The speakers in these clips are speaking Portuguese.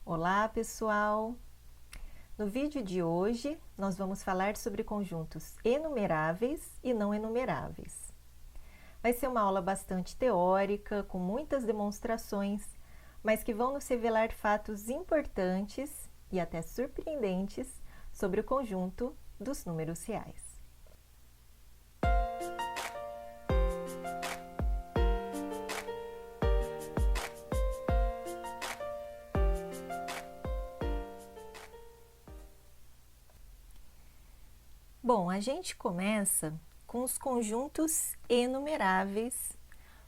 Olá, pessoal! No vídeo de hoje, nós vamos falar sobre conjuntos enumeráveis e não enumeráveis. Vai ser uma aula bastante teórica, com muitas demonstrações, mas que vão nos revelar fatos importantes e até surpreendentes sobre o conjunto dos números reais. Bom, a gente começa com os conjuntos enumeráveis,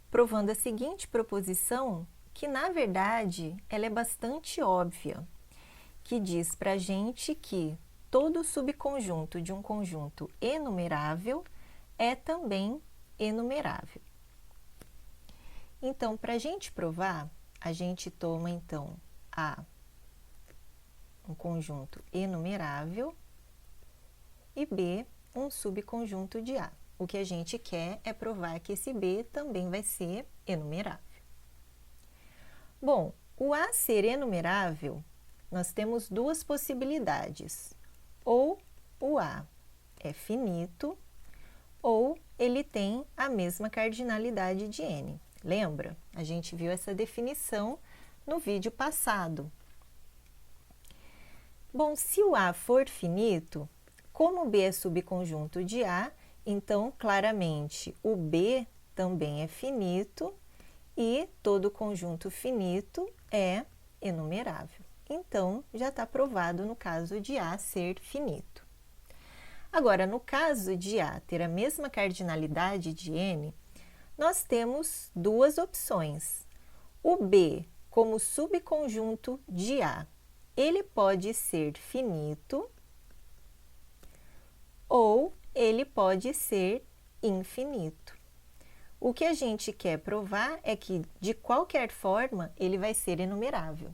provando a seguinte proposição, que na verdade ela é bastante óbvia, que diz para a gente que todo subconjunto de um conjunto enumerável é também enumerável. Então, para a gente provar, a gente toma então A, um conjunto enumerável, e B, um subconjunto de A. O que a gente quer é provar que esse B também vai ser enumerável. Bom, o A ser enumerável, nós temos duas possibilidades. Ou o A é finito, ou ele tem a mesma cardinalidade de N. Lembra? A gente viu essa definição no vídeo passado. Bom, se o A for finito, como B é subconjunto de A, então, claramente, o B também é finito e todo conjunto finito é enumerável. Então, já está provado no caso de A ser finito. Agora, no caso de A ter a mesma cardinalidade de N, nós temos duas opções. O B, como subconjunto de A, ele pode ser finito ou ele pode ser infinito. O que a gente quer provar é que, de qualquer forma, ele vai ser enumerável.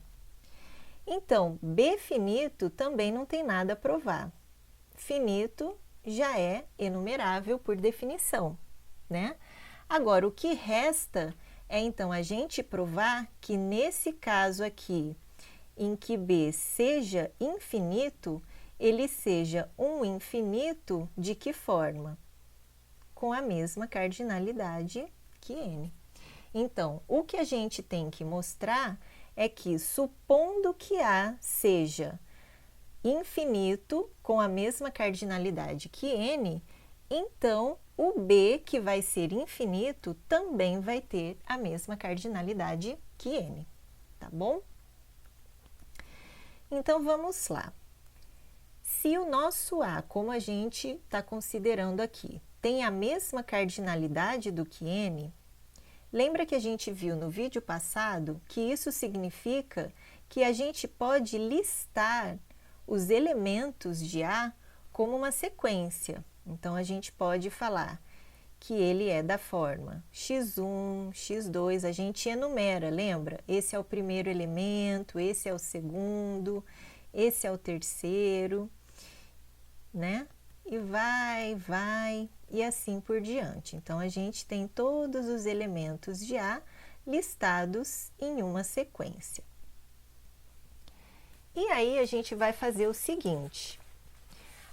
Então, B finito também não tem nada a provar. Finito já é enumerável por definição, né? Agora, o que resta é, então, a gente provar que, nesse caso aqui, em que B seja infinito, ele seja um infinito de que forma? Com a mesma cardinalidade que N. Então, o que a gente tem que mostrar é que, supondo que A seja infinito com a mesma cardinalidade que N, então o B, que vai ser infinito, também vai ter a mesma cardinalidade que N, tá bom? Então, vamos lá. Se o nosso A, como a gente está considerando aqui, tem a mesma cardinalidade do que N, lembra que a gente viu no vídeo passado que isso significa que a gente pode listar os elementos de A como uma sequência. Então, a gente pode falar que ele é da forma x1, x2, a gente enumera, lembra? Esse é o primeiro elemento, esse é o segundo, esse é o terceiro, né? E vai, e assim por diante. Então, a gente tem todos os elementos de A listados em uma sequência. E aí, a gente vai fazer o seguinte.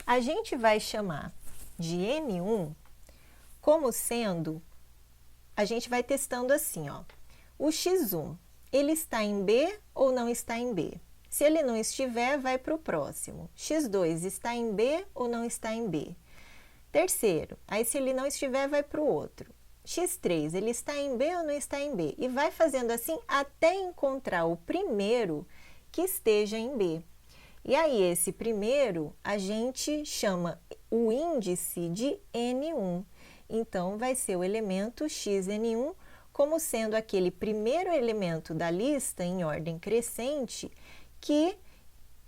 A gente vai chamar de N1 como sendo, a gente vai testando assim, ó. O x1, ele está em B ou não está em B? Se ele não estiver, vai para o próximo. x2 está em B ou não está em B? Terceiro, aí se ele não estiver, vai para o outro. x3, ele está em B ou não está em B? E vai fazendo assim até encontrar o primeiro que esteja em B. E aí, esse primeiro, a gente chama o índice de N1. Então, vai ser o elemento xN1 como sendo aquele primeiro elemento da lista em ordem crescente que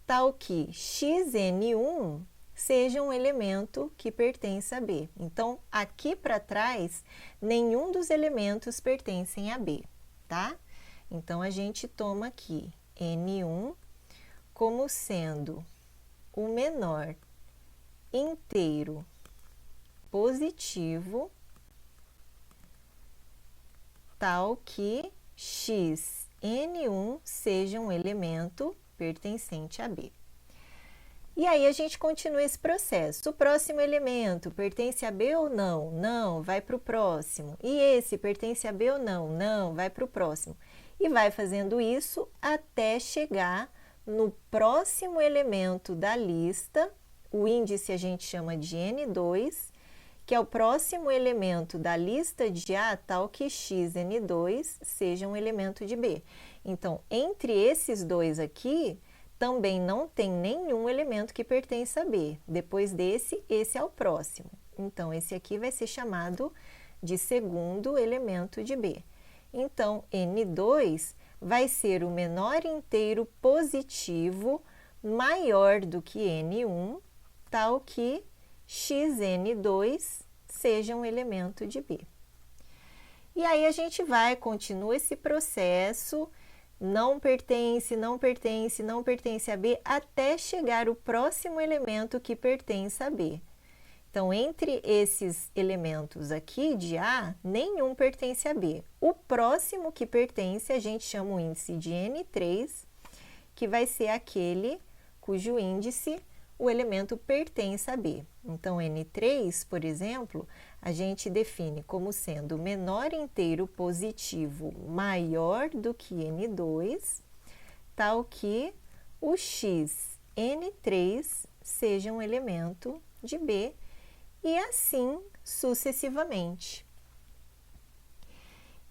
tal que xN1 seja um elemento que pertence a B. Então, aqui para trás, nenhum dos elementos pertencem a B, tá? Então, a gente toma aqui N1 como sendo o menor inteiro positivo, tal que xN1 seja um elemento pertencente a B. E aí a gente continua esse processo. O próximo elemento pertence a B ou não? Não, vai para o próximo. E esse pertence a B ou não? Não, vai para o próximo. E vai fazendo isso até chegar no próximo elemento da lista. O índice a gente chama de N2, que é o próximo elemento da lista de A, tal que xN2 seja um elemento de B. Então, entre esses dois aqui, também não tem nenhum elemento que pertence a B. Depois desse, esse é o próximo. Então, esse aqui vai ser chamado de segundo elemento de B. Então, N2 vai ser o menor inteiro positivo maior do que N1, tal que xN2 seja um elemento de B. E aí a gente continua esse processo, não pertence, não pertence, não pertence a B, até chegar o próximo elemento que pertence a B. Então, entre esses elementos aqui de A, nenhum pertence a B. O próximo que pertence, a gente chama o índice de N3, que vai ser aquele cujo índice o elemento pertence a B. Então, N3, por exemplo, a gente define como sendo o menor inteiro positivo maior do que N2, tal que o x N3 seja um elemento de B, e assim sucessivamente.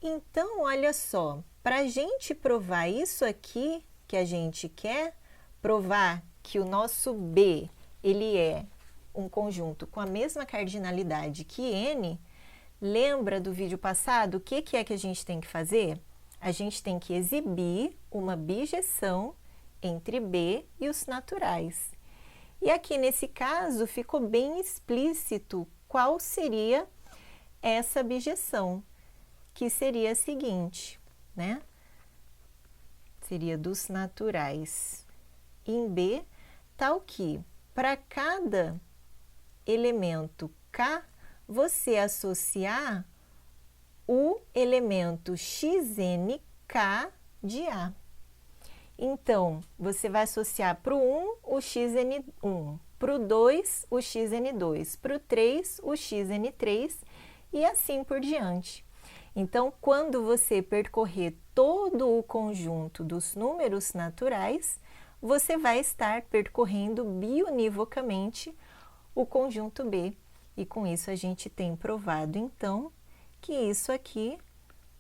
Então, olha só, para a gente provar isso aqui que a gente quer, provar que o nosso B, ele é um conjunto com a mesma cardinalidade que N, lembra do vídeo passado o que é que a gente tem que fazer? A gente tem que exibir uma bijeção entre B e os naturais. E aqui nesse caso ficou bem explícito qual seria essa bijeção, que seria a seguinte, né? Seria dos naturais em B, tal que para cada elemento K, você associar o elemento XNK de A. Então, você vai associar para o 1 o XN1, para o 2 o XN2, para o 3 o XN3 e assim por diante. Então, quando você percorrer todo o conjunto dos números naturais, você vai estar percorrendo biunivocamente o conjunto B. E com isso a gente tem provado, então, que isso aqui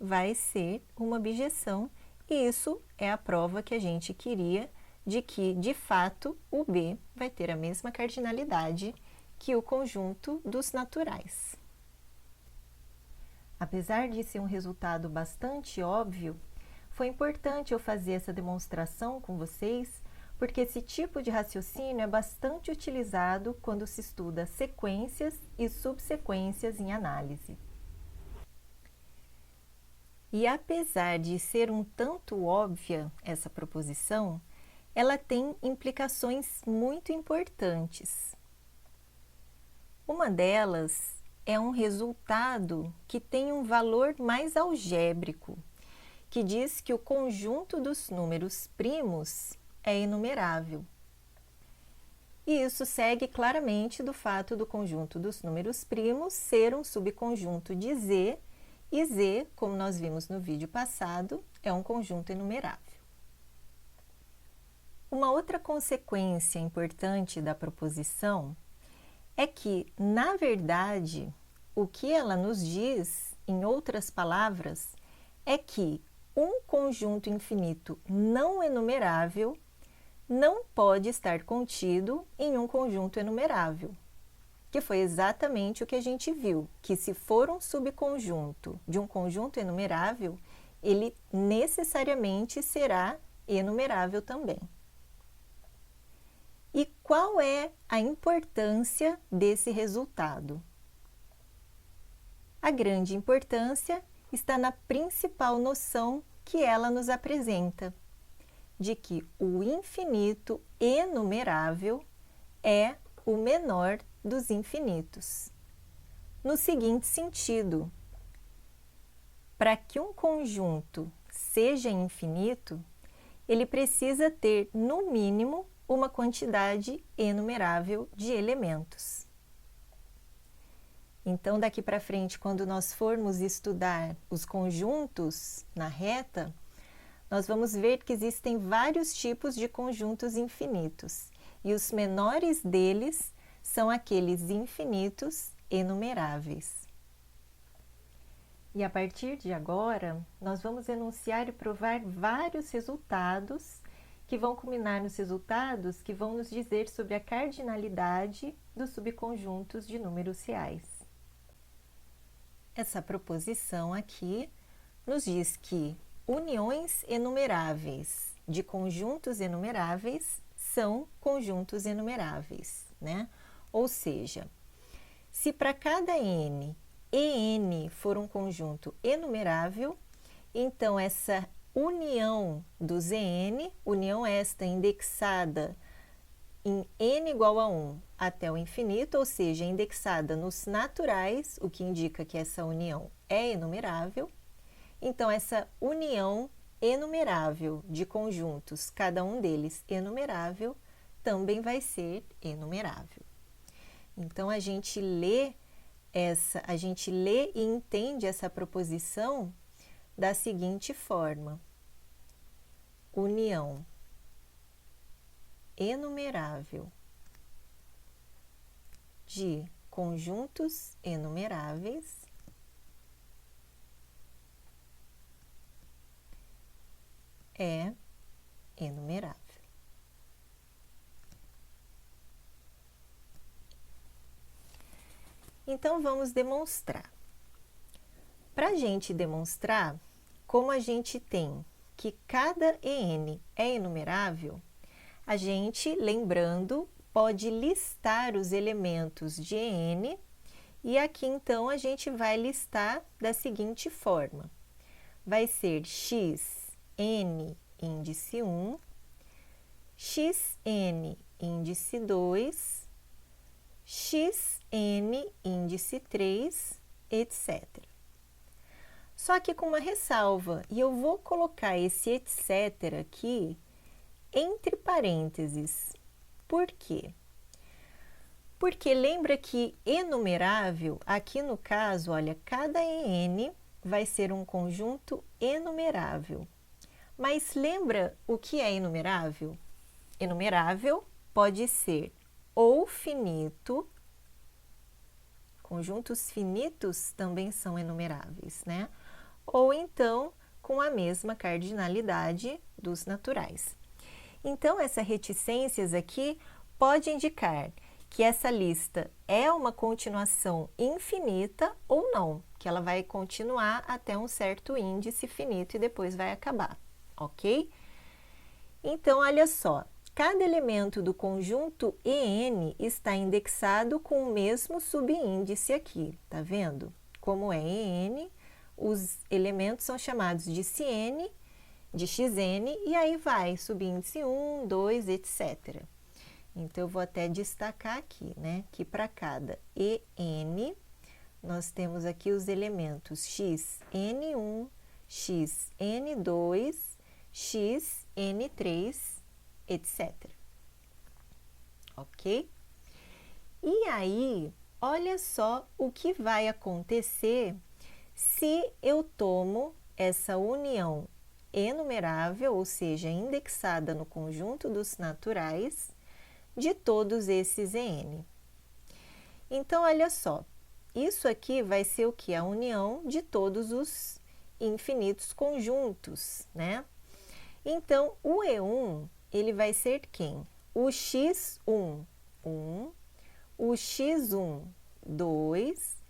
vai ser uma bijeção. E isso é a prova que a gente queria de que, de fato, o B vai ter a mesma cardinalidade que o conjunto dos naturais. Apesar de ser um resultado bastante óbvio, foi importante eu fazer essa demonstração com vocês, porque esse tipo de raciocínio é bastante utilizado quando se estuda sequências e subsequências em análise. E apesar de ser um tanto óbvia essa proposição, ela tem implicações muito importantes. Uma delas é um resultado que tem um valor mais algébrico, que diz que o conjunto dos números primos é enumerável. E isso segue claramente do fato do conjunto dos números primos ser um subconjunto de Z, e Z, como nós vimos no vídeo passado, é um conjunto enumerável. Uma outra consequência importante da proposição é que, na verdade, o que ela nos diz, em outras palavras, é que um conjunto infinito não enumerável não pode estar contido em um conjunto enumerável, que foi exatamente o que a gente viu, que se for um subconjunto de um conjunto enumerável, ele necessariamente será enumerável também. E qual é a importância desse resultado? A grande importância está na principal noção que ela nos apresenta, de que o infinito enumerável é o menor dos infinitos. No seguinte sentido, para que um conjunto seja infinito, ele precisa ter, no mínimo, uma quantidade enumerável de elementos. Então, daqui para frente, quando nós formos estudar os conjuntos na reta, nós vamos ver que existem vários tipos de conjuntos infinitos, e os menores deles são aqueles infinitos enumeráveis. E a partir de agora, nós vamos enunciar e provar vários resultados que vão culminar nos resultados que vão nos dizer sobre a cardinalidade dos subconjuntos de números reais. Essa proposição aqui nos diz que uniões enumeráveis de conjuntos enumeráveis são conjuntos enumeráveis, né? Ou seja, se para cada n, en for um conjunto enumerável, então essa união dos en, união esta indexada em n igual a 1 até o infinito, ou seja, indexada nos naturais, o que indica que essa união é enumerável. Então, essa união enumerável de conjuntos, cada um deles enumerável, também vai ser enumerável. Então, a gente lê e entende essa proposição da seguinte forma: união enumerável de conjuntos enumeráveis é enumerável. Então, vamos demonstrar. Para a gente demonstrar, como a gente tem que cada en é enumerável, a gente, lembrando, pode listar os elementos de en, e aqui então a gente vai listar da seguinte forma: vai ser xn índice 1, xn índice 2, xn índice 3, etc. Só que com uma ressalva, e eu vou colocar esse etc aqui entre parênteses. Por quê? Porque lembra que enumerável, aqui no caso, olha, cada en vai ser um conjunto enumerável. Mas lembra o que é enumerável? Enumerável pode ser ou finito, conjuntos finitos também são enumeráveis, né? Ou então com a mesma cardinalidade dos naturais. Então, essas reticências aqui pode indicar que essa lista é uma continuação infinita ou não, que ela vai continuar até um certo índice finito e depois vai acabar, ok? Então, olha só, cada elemento do conjunto en está indexado com o mesmo subíndice aqui, tá vendo? Como é en, os elementos são chamados de cn, de xn, e aí vai subíndice 1, 2, etc. Então, eu vou até destacar aqui, né, que para cada en, nós temos aqui os elementos xn1, xn2, xn3, etc. Ok? E aí, olha só o que vai acontecer se eu tomo essa união enumerável, ou seja, indexada no conjunto dos naturais, de todos esses en. Então, olha só, isso aqui vai ser o que? A união de todos os infinitos conjuntos, né? Então, o E1, ele vai ser quem? O x1, 1, o x1, 2,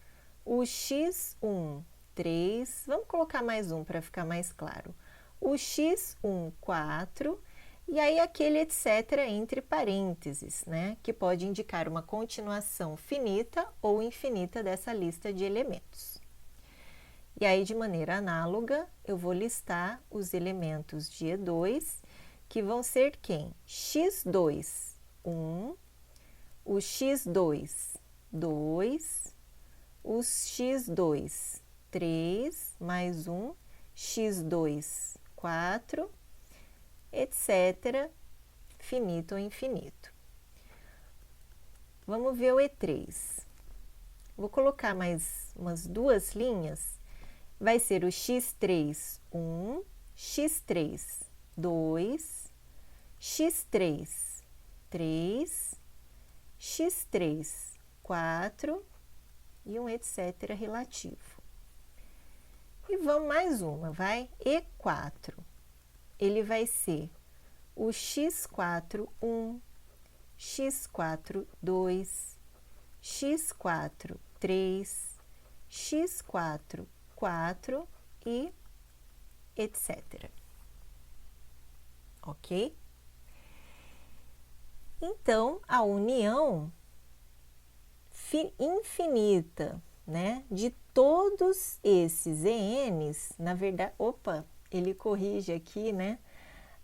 o x1, 3, vamos colocar mais um para ficar mais claro. O x1, 4, e aí aquele etc. entre parênteses, né? Que pode indicar uma continuação finita ou infinita dessa lista de elementos. E aí, de maneira análoga, eu vou listar os elementos de E2, que vão ser quem? x2, 1, o x2, 2, os x2, 3, mais um, x2, 4, etc., finito ou infinito. Vamos ver o E3. Vou colocar mais umas 2 linhas. Vai ser o x3, 1, x3, 2, x3, 3, x3, 4 e um etc. relativo. E vamos mais uma, vai? E4. Ele vai ser o x4, 1, x4, 2, x4, 3, x4, 4 e etc. Ok? Então, a união infinita, né, de todos esses ENs, na verdade, opa, ele corrige aqui, né?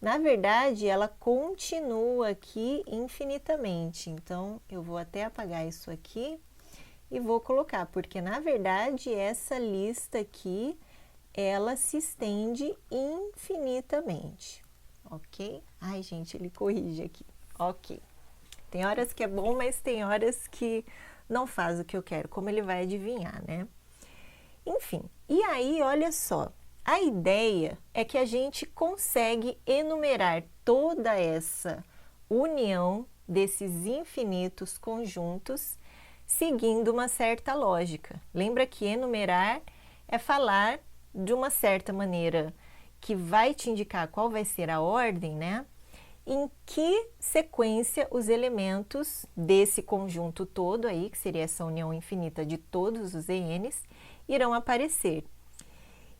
Na verdade, ela continua aqui infinitamente. Então, eu vou até apagar isso aqui e vou colocar, porque na verdade essa lista aqui, ela se estende infinitamente, ok? Ai, gente, ele corrige aqui, ok. Tem horas que é bom, mas tem horas que não faz o que eu quero, como ele vai adivinhar, né? Enfim, e aí, olha só, a ideia é que a gente consegue enumerar toda essa união desses infinitos conjuntos seguindo uma certa lógica. Lembra que enumerar é falar de uma certa maneira que vai te indicar qual vai ser a ordem, né? Em que sequência os elementos desse conjunto todo aí, que seria essa união infinita de todos os ENs, irão aparecer.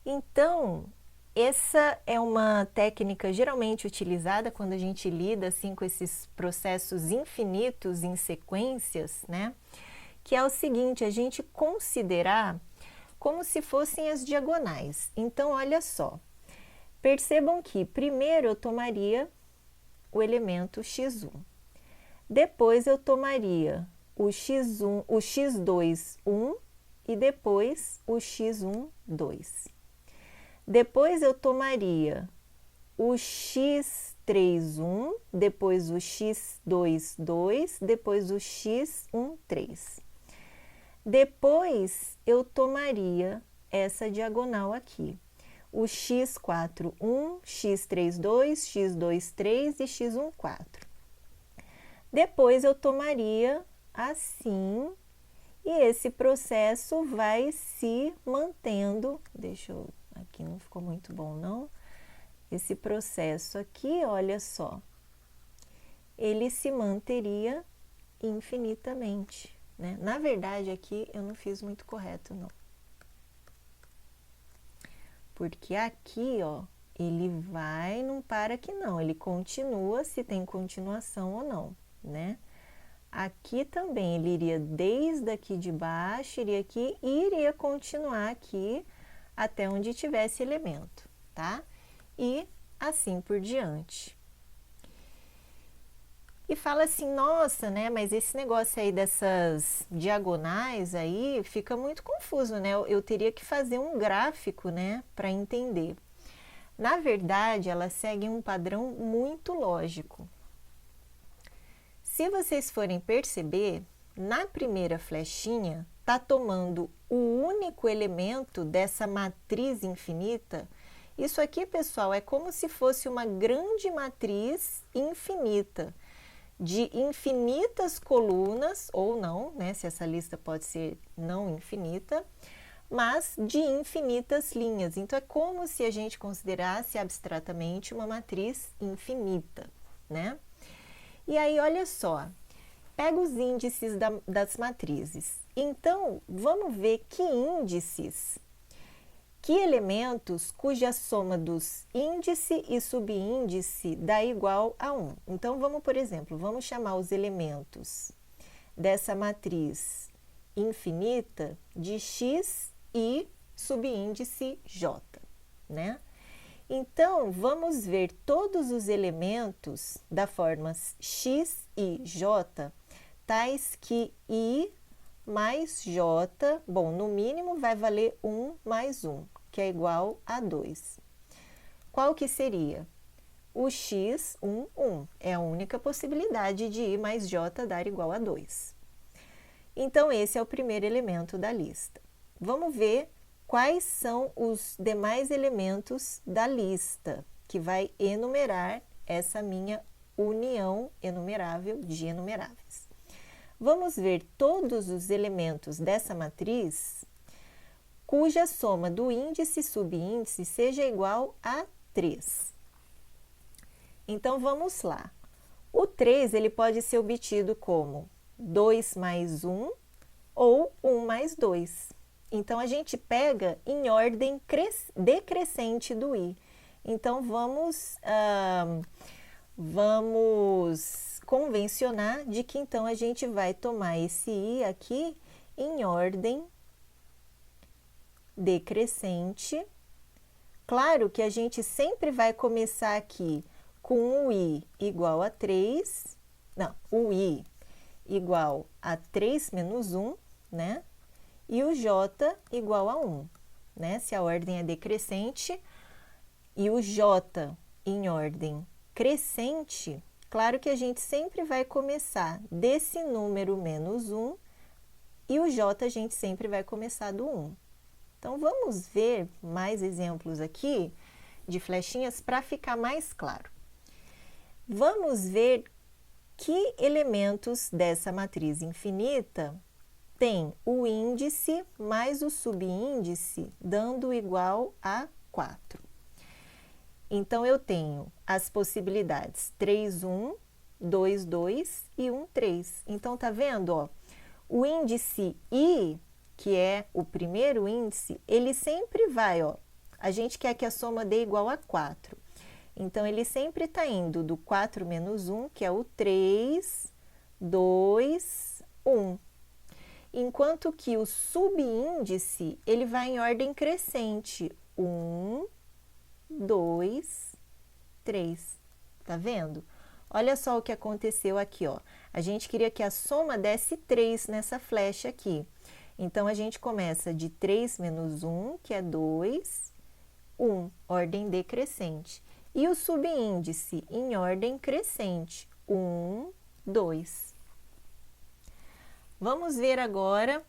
Então, essa é uma técnica geralmente utilizada quando a gente lida assim com esses processos infinitos em sequências, né? Que é o seguinte, a gente considerar como se fossem as diagonais. Então, olha só, percebam que primeiro eu tomaria o elemento x1, depois eu tomaria o x1, o x2, 1 e depois o x1, 2. Depois eu tomaria o x3, 1, depois o x2, 2, depois o x1, 3. Depois, eu tomaria essa diagonal aqui, o x4, 1, x3, 2, x2, 3 e x1, 4. Depois, eu tomaria assim, e esse processo vai se mantendo, deixa eu, aqui não ficou muito bom não, esse processo aqui, olha só, ele se manteria infinitamente. Né? Na verdade, aqui eu não fiz muito correto, não. Porque aqui, ó, ele vai, não para aqui não, ele continua se tem continuação ou não, né? Aqui também, ele iria desde aqui de baixo, iria aqui e iria continuar aqui até onde tivesse elemento, tá? E assim por diante. E fala assim, nossa, né, mas esse negócio aí dessas diagonais aí fica muito confuso, né? Eu teria que fazer um gráfico, né, para entender. Na verdade, elas seguem um padrão muito lógico. Se vocês forem perceber, na primeira flechinha, tá tomando o único elemento dessa matriz infinita. Isso aqui, pessoal, é como se fosse uma grande matriz infinita, de infinitas colunas, ou não, né, se essa lista pode ser não infinita, mas de infinitas linhas. Então, é como se a gente considerasse abstratamente uma matriz infinita, né? E aí, olha só, pega os índices das matrizes. Então, vamos ver que índices, que elementos cuja soma dos índice e subíndice dá igual a 1. Então, vamos, por exemplo, vamos chamar os elementos dessa matriz infinita de x e subíndice j, né? Então, vamos ver todos os elementos da forma x e j, tais que i mais j, bom, no mínimo vai valer 1 mais 1, que é igual a 2. Qual que seria? o x, 1, 1. É a única possibilidade de i mais j dar igual a 2. Então, esse é o primeiro elemento da lista. Vamos ver quais são os demais elementos da lista, que vai enumerar essa minha união enumerável de enumeráveis. Vamos ver todos os elementos dessa matriz cuja soma do índice e subíndice seja igual a 3. Então, vamos lá. O 3 ele pode ser obtido como 2 mais 1 ou 1 mais 2. Então, a gente pega em ordem decrescente do i. Então, vamos convencionar de que, então, a gente vai tomar esse i aqui em ordem decrescente. Claro que a gente sempre vai começar aqui com o i igual a 3, não, o i igual a 3 menos 1, né? E o j igual a 1, né? Se a ordem é decrescente e o j em ordem crescente, claro que a gente sempre vai começar desse número menos 1 e o j a gente sempre vai começar do 1. Então, vamos ver mais exemplos aqui de flechinhas para ficar mais claro. Vamos ver que elementos dessa matriz infinita tem o índice mais o subíndice dando igual a 4. Então, eu tenho as possibilidades 3, 1, 2, 2 e 1, 3. Então, tá vendo, ó? O índice i, que é o primeiro índice, ele sempre vai, ó, a gente quer que a soma dê igual a 4. Então, ele sempre está indo do 4 menos 1, que é o 3, 2, 1. Enquanto que o subíndice, ele vai em ordem crescente. 1, 2, 3. Tá vendo? Olha só o que aconteceu aqui, ó. A gente queria que a soma desse 3 nessa flecha aqui. Então, a gente começa de 3 menos 1, que é 2, 1, ordem decrescente. E o subíndice em ordem crescente, 1, 2. Vamos ver agora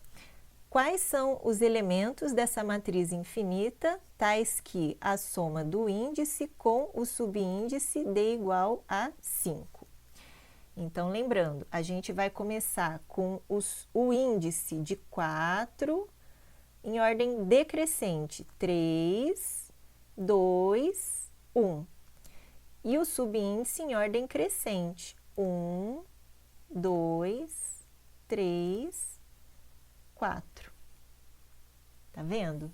quais são os elementos dessa matriz infinita, tais que a soma do índice com o subíndice dê igual a 5. Então, lembrando, a gente vai começar com o índice de 4 em ordem decrescente, 3, 2, 1. E o subíndice em ordem crescente, 1, 2, 3, 4. Tá vendo?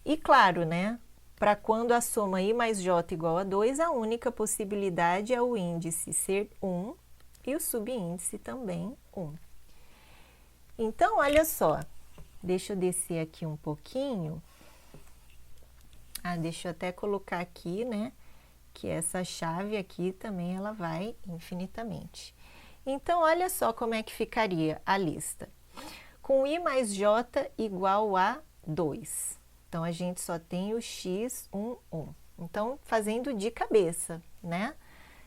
E claro, né? Para quando a soma i mais j igual a 2, a única possibilidade é o índice ser 1 e o subíndice também 1. Então, olha só. Deixa eu descer aqui um pouquinho. Deixa eu até colocar aqui, né? Que essa chave aqui também ela vai infinitamente. Então, olha só como é que ficaria a lista. Com i mais j igual a 2. Então, a gente só tem o x, 1, 1. Então, fazendo de cabeça, né?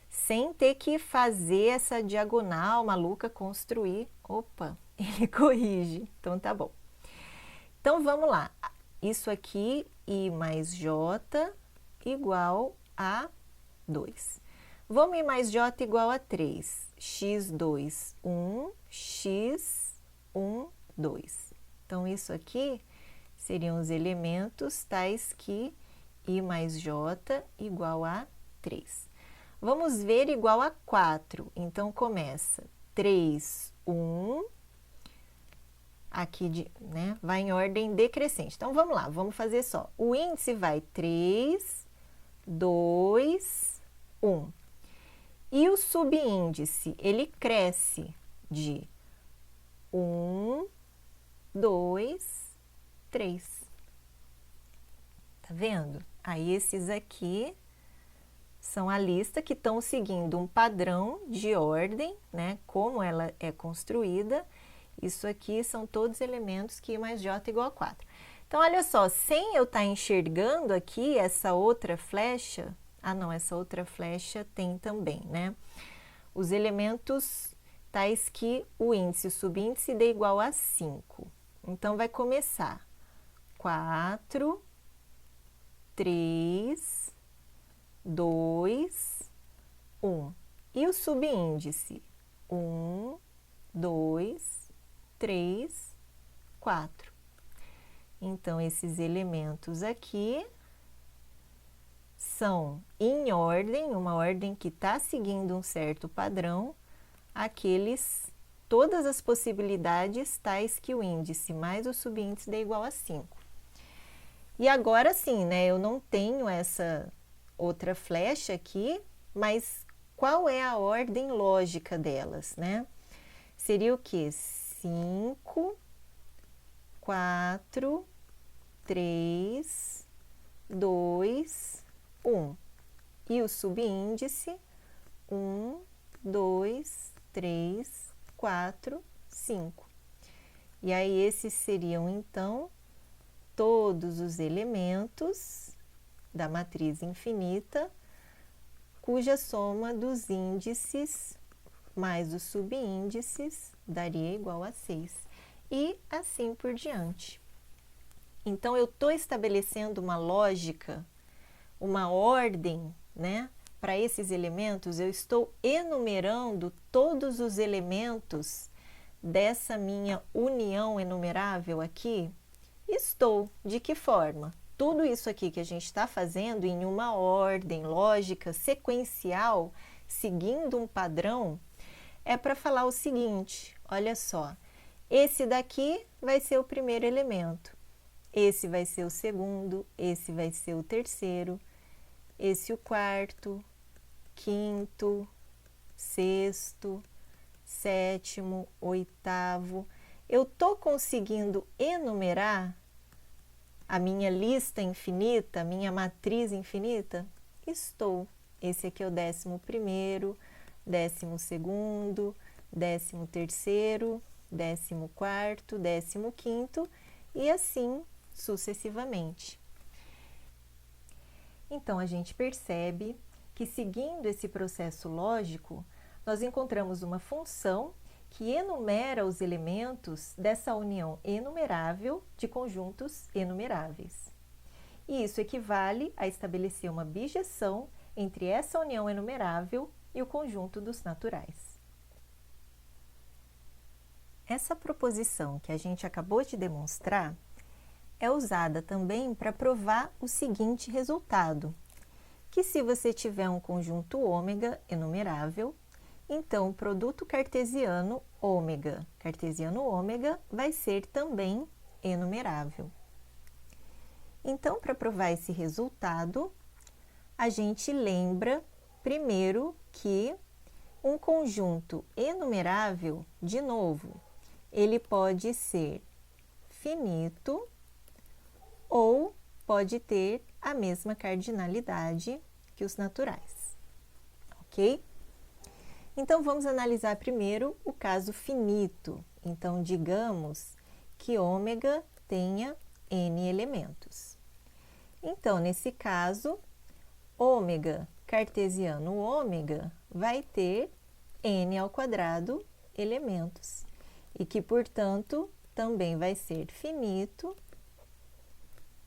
Sem ter que fazer essa diagonal maluca, construir. Opa, ele corrige. Então, tá bom. Então, vamos lá. Isso aqui, i mais j igual a 2. Vamos i mais j igual a 3. x2, 1, x1, 2. Então, isso aqui seriam os elementos tais que i mais j igual a 3. Vamos ver igual a 4. Então, começa 3, 1. Aqui, né, vai em ordem decrescente. Então, vamos lá, vamos fazer só. O índice vai 3, 2, 1. E o subíndice, ele cresce de 1, 2, 3. Tá vendo? Aí, esses aqui são a lista que estão seguindo um padrão de ordem, né? Como ela é construída. Isso aqui são todos elementos que i mais j igual a 4. Então, olha só, sem eu estar enxergando aqui essa outra flecha, Ah, não, essa outra flecha tem também, né? Os elementos tais que o índice e o subíndice dê igual a 5. Então, vai começar 4, 3, 2, 1. E o subíndice? 1, 2, 3, 4. Então, esses elementos aqui são em ordem, uma ordem que está seguindo um certo padrão, todas as possibilidades tais que o índice mais o subíndice dê igual a 5. E agora sim, né, eu não tenho essa outra flecha aqui, mas qual é a ordem lógica delas, né? Seria o quê? 5, 4, 3, 2, 1. E o subíndice? 1, 2, 3, 4, 5. E aí, esses seriam, então, todos os elementos da matriz infinita, cuja soma dos índices mais os subíndices daria igual a 6. E assim por diante. Então, eu estou estabelecendo uma lógica, uma ordem, né? Para esses elementos, eu estou enumerando todos os elementos dessa minha união enumerável aqui? Estou. De que forma? Tudo isso aqui que a gente está fazendo em uma ordem lógica, sequencial, seguindo um padrão, é para falar o seguinte, olha só, esse daqui vai ser o primeiro elemento, esse vai ser o segundo, esse vai ser o terceiro, esse o quarto, quinto, sexto, sétimo, oitavo. Eu estou conseguindo enumerar a minha lista infinita, a minha matriz infinita? Estou. Esse aqui é o 11º, 12º, 13º, 14º, 15º e assim sucessivamente. Então, a gente percebe que, seguindo esse processo lógico, nós encontramos uma função que enumera os elementos dessa união enumerável de conjuntos enumeráveis. E isso equivale a estabelecer uma bijeção entre essa união enumerável e o conjunto dos naturais. Essa proposição que a gente acabou de demonstrar é usada também para provar o seguinte resultado, que se você tiver um conjunto ômega enumerável, então o produto cartesiano ômega vai ser também enumerável. Então, para provar esse resultado, a gente lembra primeiro que um conjunto enumerável, de novo, ele pode ser finito ou pode ter a mesma cardinalidade que os naturais, ok? Então, vamos analisar primeiro o caso finito. Então, digamos que ômega tenha n elementos. Então, nesse caso, ômega cartesiano ômega vai ter n² elementos e que, portanto, também vai ser finito.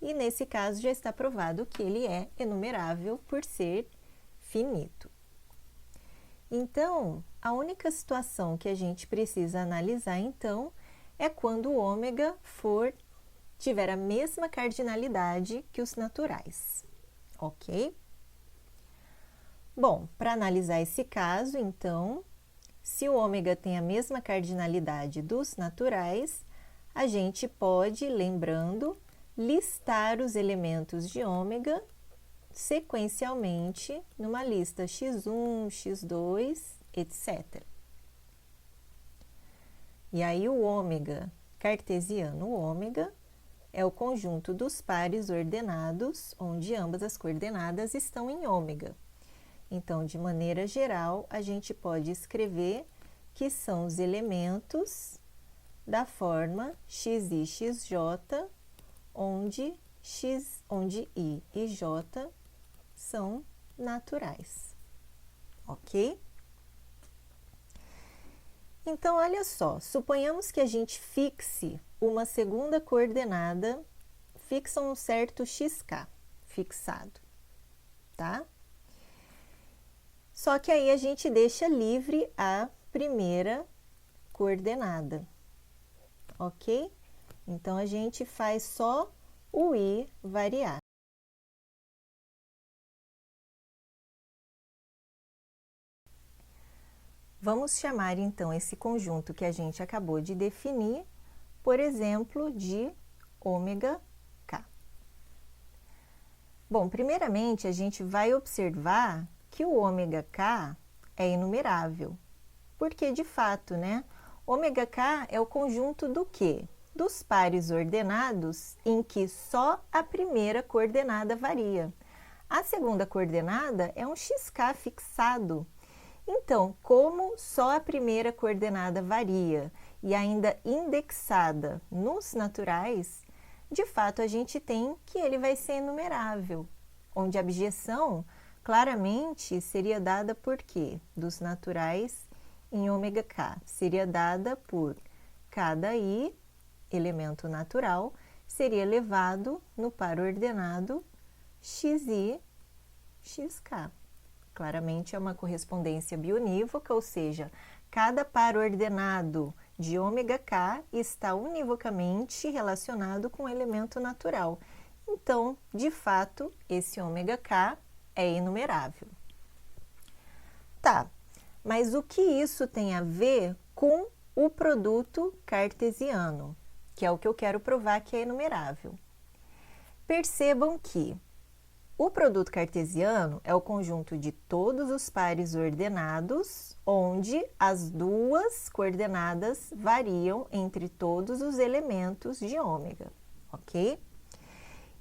E nesse caso já está provado que ele é enumerável por ser finito. Então, a única situação que a gente precisa analisar, então, é quando o ômega tiver a mesma cardinalidade que os naturais, ok? Bom, para analisar esse caso, então, se o ômega tem a mesma cardinalidade dos naturais, a gente pode, lembrando, listar os elementos de ômega sequencialmente numa lista x1, x2, etc. E aí o ômega cartesiano ômega é o conjunto dos pares ordenados, onde ambas as coordenadas estão em ômega. Então, de maneira geral, a gente pode escrever que são os elementos da forma xi, xj, onde i e j são naturais, ok? Então, olha só, suponhamos que a gente fixe uma segunda coordenada, fixa um certo xk, fixado, tá? Só que aí a gente deixa livre a primeira coordenada, ok? Então, a gente faz só o i variar. Vamos chamar, então, esse conjunto que a gente acabou de definir, por exemplo, de ômega k. Bom, primeiramente, a gente vai observar que o ômega k é inumerável, porque, de fato, né, ômega k é o conjunto do quê? Dos pares ordenados em que só a primeira coordenada varia. A segunda coordenada é um xk fixado. Então, como só a primeira coordenada varia e ainda indexada nos naturais, de fato a gente tem que ele vai ser inumerável, onde a abjeção claramente seria dada por quê? Dos naturais em ômega k. Seria dada por cada i, elemento natural, seria elevado no par ordenado xi, xk. Claramente é uma correspondência bionívoca, ou seja, cada par ordenado de ômega k está univocamente relacionado com o elemento natural. Então, de fato, esse ômega k é inumerável. Tá, mas o que isso tem a ver com o produto cartesiano, que é o que eu quero provar que é inumerável? Percebam que o produto cartesiano é o conjunto de todos os pares ordenados, onde as duas coordenadas variam entre todos os elementos de ômega, ok?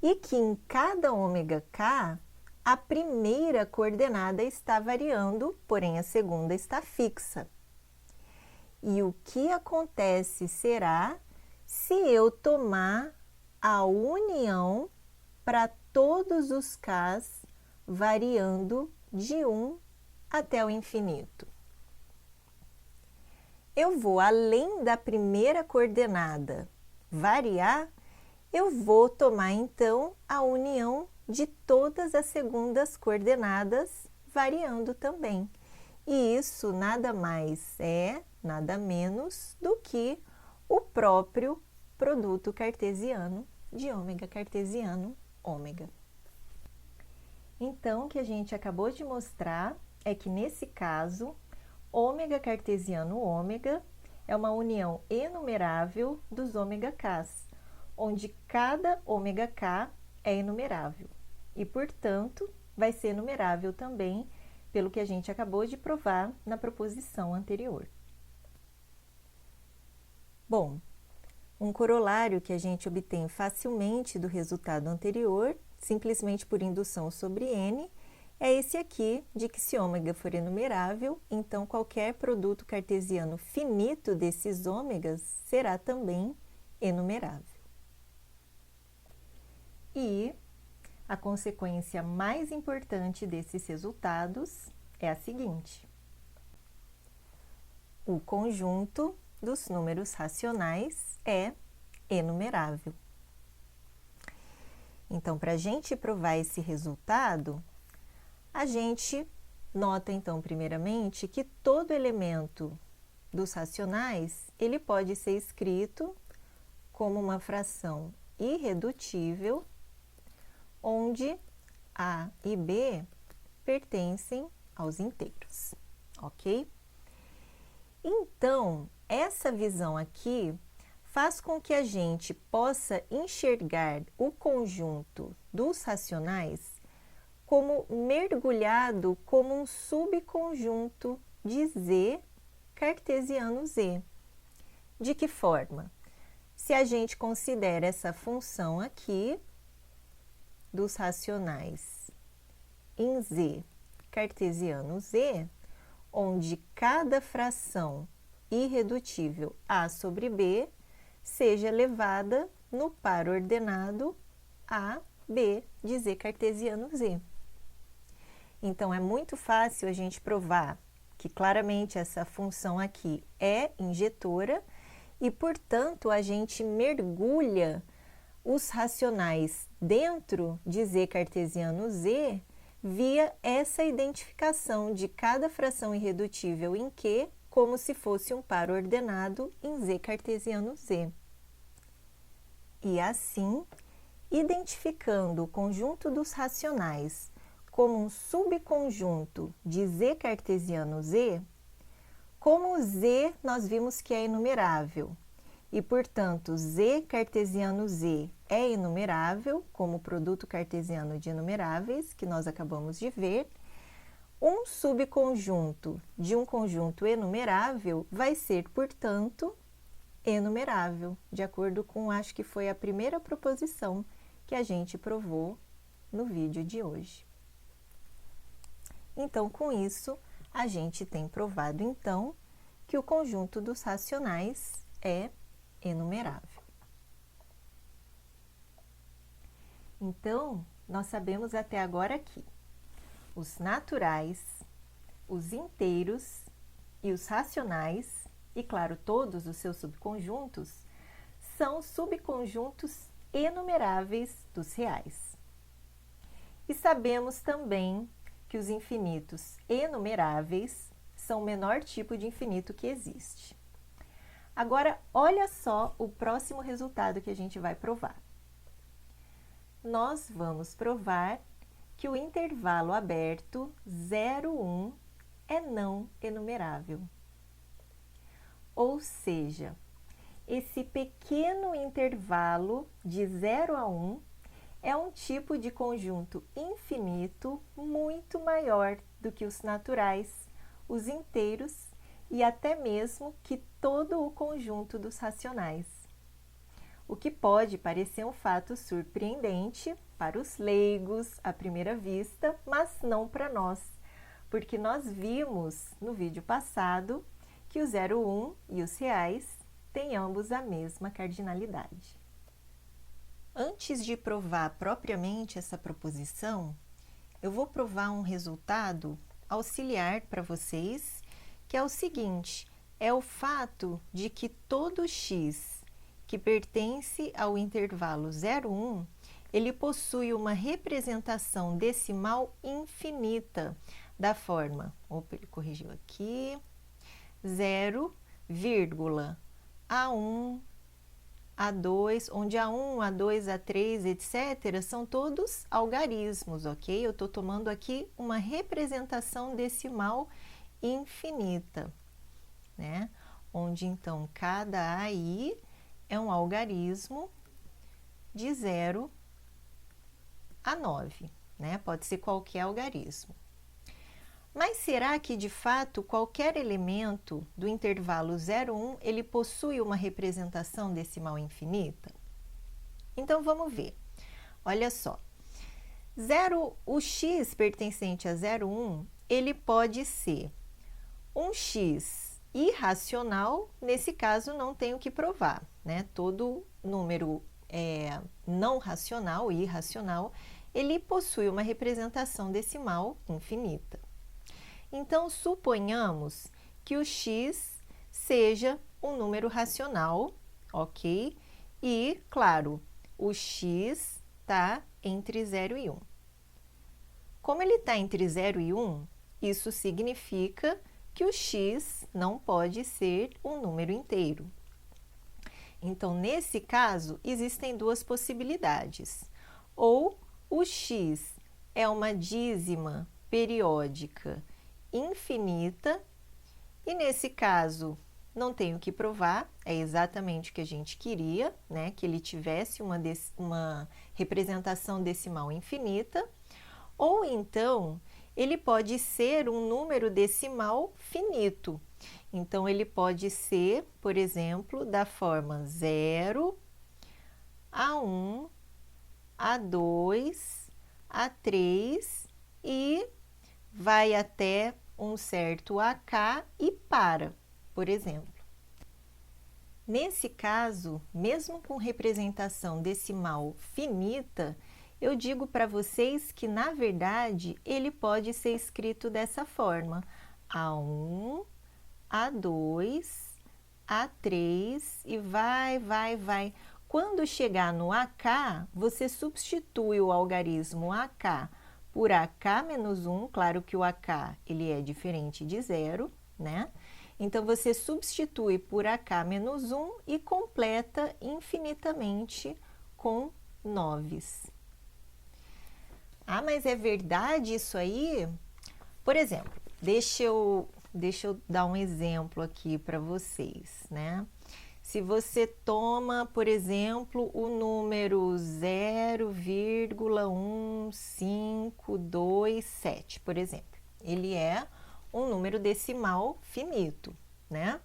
E que em cada ômega k, a primeira coordenada está variando, porém a segunda está fixa. E o que acontece será se eu tomar a união para todos os k's variando de 1 até o infinito. Eu vou, além da primeira coordenada variar, eu vou tomar, então, a união de todas as segundas coordenadas variando também. E isso nada mais é, nada menos do que o próprio produto cartesiano de ômega cartesiano ômega. Então, o que a gente acabou de mostrar é que, nesse caso, ômega cartesiano ômega é uma união enumerável dos ômega k's, onde cada ômega k é enumerável e, portanto, vai ser enumerável também pelo que a gente acabou de provar na proposição anterior. Bom, um corolário que a gente obtém facilmente do resultado anterior, simplesmente por indução sobre N, é esse aqui, de que se ômega for enumerável, então qualquer produto cartesiano finito desses ômegas será também enumerável. E a consequência mais importante desses resultados é a seguinte: o conjunto dos números racionais é enumerável. Então, para a gente provar esse resultado, a gente nota, então, primeiramente, que todo elemento dos racionais, ele pode ser escrito como uma fração irredutível, onde A e B pertencem aos inteiros, ok? Então, essa visão aqui faz com que a gente possa enxergar o conjunto dos racionais como mergulhado como um subconjunto de Z cartesiano Z. De que forma? Se a gente considera essa função aqui dos racionais em Z cartesiano Z, onde cada fração irredutível A sobre B seja levada no par ordenado A, B de Z cartesiano Z. Então, é muito fácil a gente provar que claramente essa função aqui é injetora e, portanto, a gente mergulha os racionais dentro de z cartesiano z via essa identificação de cada fração irredutível em Q como se fosse um par ordenado em z cartesiano z. E assim, identificando o conjunto dos racionais como um subconjunto de z cartesiano z, como o z nós vimos que é enumerável, e, portanto, z cartesiano z é enumerável, como o produto cartesiano de enumeráveis, que nós acabamos de ver, um subconjunto de um conjunto enumerável vai ser, portanto, enumerável, de acordo com, acho que foi a primeira proposição que a gente provou no vídeo de hoje. Então, com isso, a gente tem provado, então, que o conjunto dos racionais é enumerável. Então, nós sabemos até agora que os naturais, os inteiros e os racionais, e claro, todos os seus subconjuntos, são subconjuntos enumeráveis dos reais. E sabemos também que os infinitos enumeráveis são o menor tipo de infinito que existe. Agora, olha só o próximo resultado que a gente vai provar. Nós vamos provar que o intervalo aberto 0, 1 é não enumerável. Ou seja, esse pequeno intervalo de 0 a 1 é um tipo de conjunto infinito muito maior do que os naturais, os inteiros e até mesmo que todo o conjunto dos racionais. O que pode parecer um fato surpreendente para os leigos à primeira vista, mas não para nós, porque nós vimos no vídeo passado que o 0, 1 e os reais têm ambos a mesma cardinalidade. Antes de provar propriamente essa proposição, eu vou provar um resultado auxiliar para vocês, que é o seguinte, é o fato de que todo x que pertence ao intervalo 0, 1, ele possui uma representação decimal infinita, da forma, opa, ele corrigiu aqui, 0, A1, A2, onde A1, A2, A3, etc., são todos algarismos, ok? Eu estou tomando aqui uma representação decimal infinita, né? Onde, então, cada AI é um algarismo de 0 a 9, né? Pode ser qualquer algarismo. Mas será que, de fato, qualquer elemento do intervalo 0, 1, ele possui uma representação decimal infinita? Então, vamos ver. Olha só. O x pertencente a 0, 1, ele pode ser um x irracional, nesse caso não tenho que provar, né? Todo número não racional, irracional, ele possui uma representação decimal infinita. Então, suponhamos que o x seja um número racional, ok? E, claro, o x está entre 0 e 1. Como ele está entre 0 e 1, isso significa que o x não pode ser um número inteiro. Então, nesse caso, existem duas possibilidades. Ou o x é uma dízima periódica infinita, e nesse caso não tenho que provar, é exatamente o que a gente queria, né? Que ele tivesse uma representação decimal infinita, ou então ele pode ser um número decimal finito. Então, ele pode ser, por exemplo, da forma 0, A1, A2, A3 e vai até um certo AK e para, por exemplo. Nesse caso, mesmo com representação decimal finita, eu digo para vocês que, na verdade, ele pode ser escrito dessa forma: A1, A2, A3 e vai. Quando chegar no AK, você substitui o algarismo AK por AK menos 1, claro que o AK ele é diferente de zero, né? Então, você substitui por AK menos 1 e completa infinitamente com noves. Ah, mas é verdade isso aí? Por exemplo, deixa eu dar um exemplo aqui para vocês, né? Se você toma, por exemplo, o número 0,1527, por exemplo. Ele é um número decimal finito, né?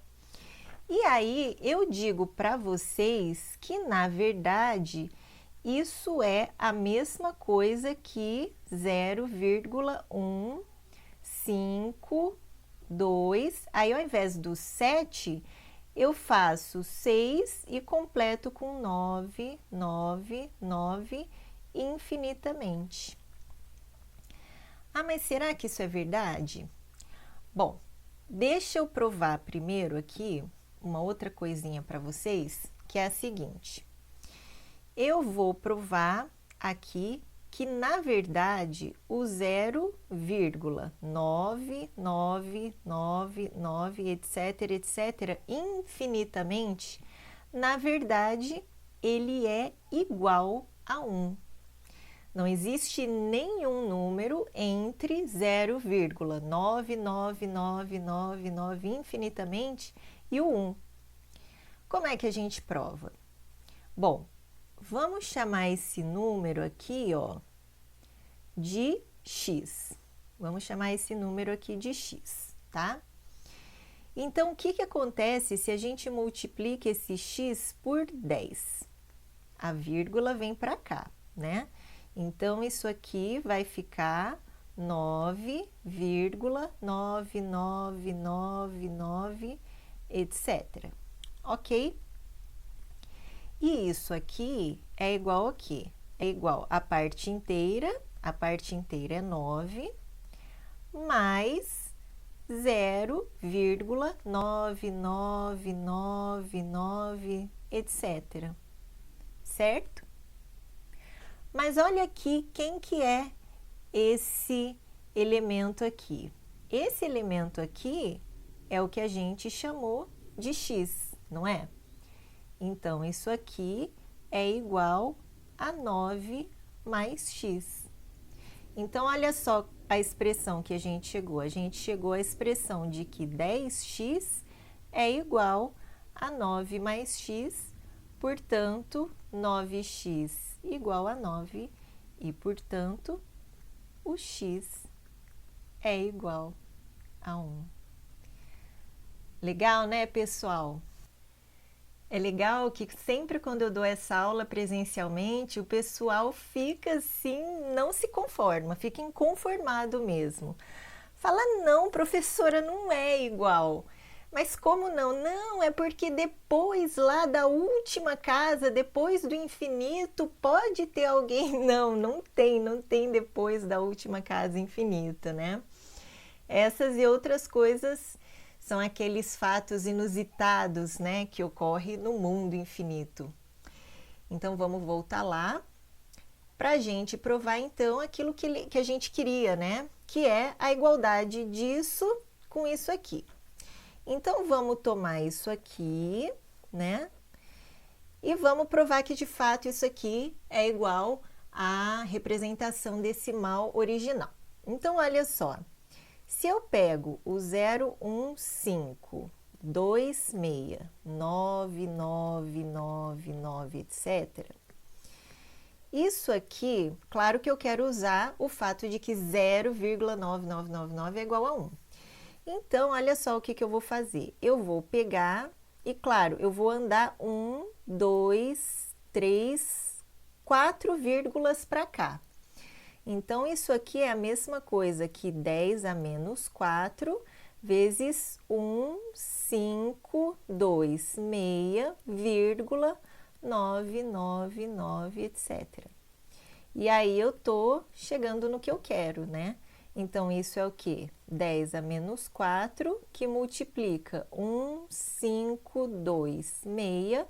E aí, eu digo para vocês que, na verdade, isso é a mesma coisa que 0,152. Aí, ao invés do 7, eu faço 6 e completo com 9 infinitamente. Ah, mas será que isso é verdade? Bom, deixa eu provar primeiro aqui uma outra coisinha para vocês, que é a seguinte. Eu vou provar aqui que, na verdade, o 0,9999, etc., infinitamente, na verdade, ele é igual a 1. Não existe nenhum número entre 0,99999 infinitamente e o 1. Como é que a gente prova? Bom, vamos chamar esse número aqui, ó, de x. Vamos chamar esse número aqui de x, tá? Então, o que acontece se a gente multiplica esse x por 10? A vírgula vem para cá, né? Então, isso aqui vai ficar 9,9999, etc. Ok? E isso aqui é igual a quê? É igual a parte inteira é 9, mais 0,9999, etc. Certo? Mas olha aqui quem que é esse elemento aqui. Esse elemento aqui é o que a gente chamou de x, não é? Então, isso aqui é igual a 9 mais x. Então, olha só a expressão que a gente chegou. A gente chegou à expressão de que 10x é igual a 9 mais x, portanto, 9x igual a 9 e, portanto, o x é igual a 1. Legal, né, pessoal? É legal que sempre quando eu dou essa aula presencialmente, o pessoal fica assim, não se conforma, fica inconformado mesmo. Fala, não, professora, não é igual. Mas como não? Não, é porque depois lá da última casa, depois do infinito, pode ter alguém. Não, não tem depois da última casa infinita, né? Essas e outras coisas são aqueles fatos inusitados, né, que ocorrem no mundo infinito. Então, vamos voltar lá para a gente provar, então, aquilo que a gente queria, né, que é a igualdade disso com isso aqui. Então, vamos tomar isso aqui, né, e vamos provar que, de fato, isso aqui é igual à representação decimal original. Então, olha só. Se eu pego o 0,1526, 9999, etc., isso aqui, claro que eu quero usar o fato de que 0,9999 é igual a 1. Então, olha só o que eu vou fazer. Eu vou pegar e, claro, eu vou andar 1, 2, 3, 4 vírgulas para cá. Então, isso aqui é a mesma coisa que 10 a menos 4 vezes 1, 5, 2, 6, vírgula, 999, etc. E aí eu tô chegando no que eu quero, né? Então, isso é o quê? 10 a menos 4, que multiplica 1, 5, 2, 6,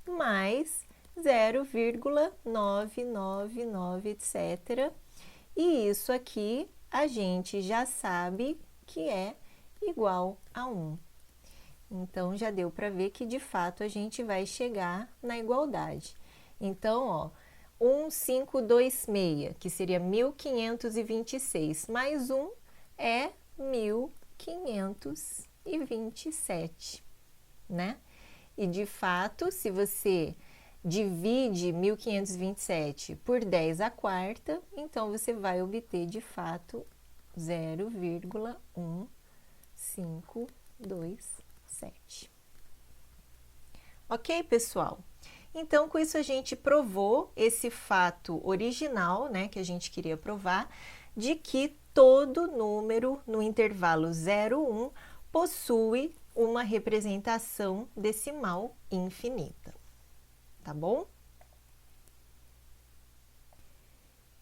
mais 0,999, etc. E isso aqui a gente já sabe que é igual a 1. Então, já deu para ver que, de fato, a gente vai chegar na igualdade. Então, ó, 1526, que seria 1526, mais 1 é 1527, né? E, de fato, se você divide 1527 por 10 à quarta, então você vai obter, de fato, 0,1527. Ok, pessoal? Então, com isso a gente provou esse fato original, né, que a gente queria provar, de que todo número no intervalo 0, 1 possui uma representação decimal infinita, tá bom?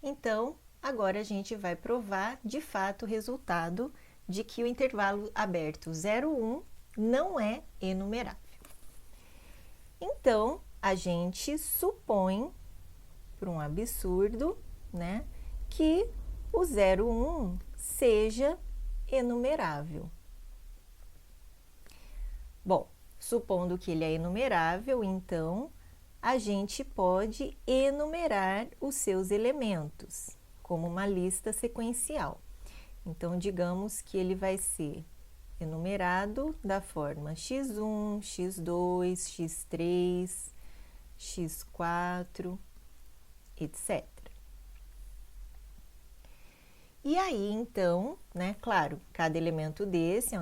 Então, agora a gente vai provar, de fato, o resultado de que o intervalo aberto 0, 1 não é enumerável. Então, a gente supõe, por um absurdo, né, que o 0, 1 seja enumerável. Bom, supondo que ele é enumerável, então, a gente pode enumerar os seus elementos, como uma lista sequencial. Então, digamos que ele vai ser enumerado da forma x1, x2, x3, x4, etc. E aí, então, né, claro, cada elemento desse é